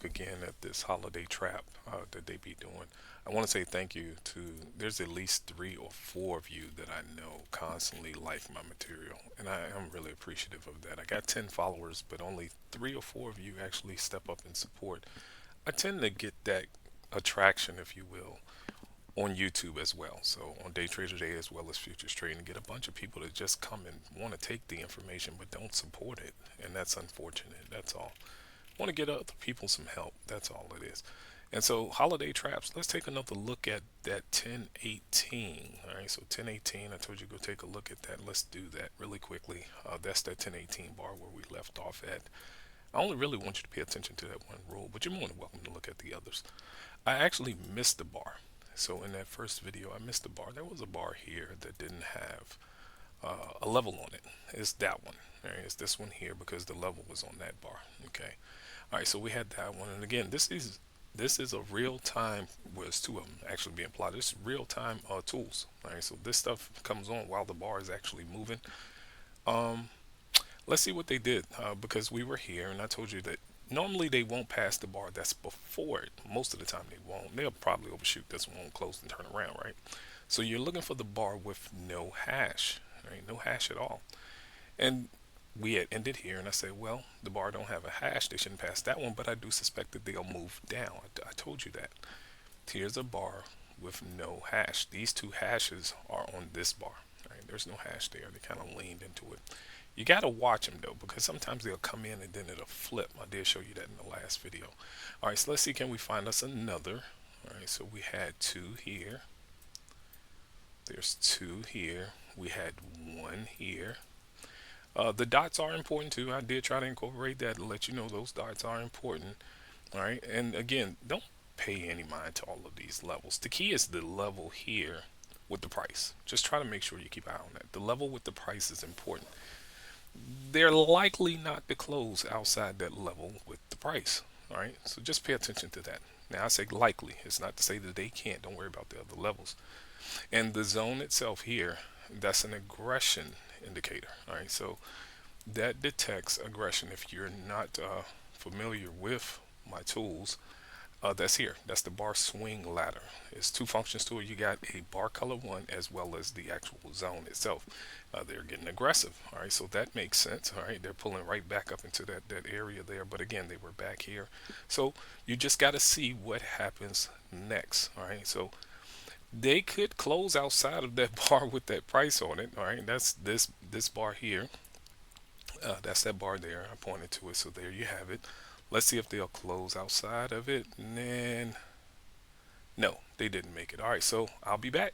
look again at this holiday trap that they be doing. I want to say thank you to, there's at least 3 or 4 of you that I know constantly like my material, and I am really appreciative of that. I got 10 followers, but only 3 or 4 of you actually step up and support. I tend to get that attraction, if you will, on YouTube as well. So on Day Trader Day as well as Futures Trading, get a bunch of people that just come and want to take the information but don't support it, and that's unfortunate. That's all. Want to get other people some help. That's all it is. And so holiday traps. Let's take another look at that 1018. All right, so 1018. I told you go take a look at that. Let's do that really quickly. That's that 1018 bar where we left off at. I only really want you to pay attention to that one rule, but you're more than welcome to look at the others. I actually missed the bar. So in that first video, I missed the bar. There was a bar here that didn't have a level on it. It's that one. All right, it's this one here because the level was on that bar. Okay. All right, so we had that one, and again, this is a real time. Well, there's 2 of them actually being plotted. This real time tools. All right, so this stuff comes on while the bar is actually moving. Um, let's see what they did because we were here, and I told you that normally they won't pass the bar that's before it. Most of the time they won't. They'll probably overshoot this one, close and turn around, right? So you're looking for the bar with no hash, right? No hash at all. And we had ended here, and I said, well, the bar don't have a hash. They shouldn't pass that one, but I do suspect that they'll move down. I told you that. Here's a bar with no hash. These 2 hashes are on this bar. Right? There's no hash there. They kind of leaned into it. You got to watch them though, because sometimes they'll come in and then it'll flip. I did show you that in the last video. All right, so let's see, can we find us another? All right, so we had 2 here. There's 2 here. We had 1 here. The dots are important too. I did try to incorporate that to let you know those dots are important. All right, and again, don't pay any mind to all of these levels. The key is the level here with the price. Just try to make sure you keep an eye on that. The level with the price is important. They're likely not to close outside that level with the price. All right, so just pay attention to that. Now I say likely. It's not to say that they can't. Don't worry about the other levels. And the zone itself here, that's an aggression indicator. All right, so that detects aggression. If you're not familiar with my tools, that's here. That's the bar swing ladder. There's 2 functions to it. You got a bar color one as well as the actual zone itself. They're getting aggressive. All right, so that makes sense. All right, they're pulling right back up into that area there. But again, they were back here. So you just got to see what happens next. All right, so they could close outside of that bar with that price on it. All right, that's this bar here. That's that bar there. I pointed to it, so there you have it. Let's see if they'll close outside of it. And then, no, they didn't make it. All right, so I'll be back.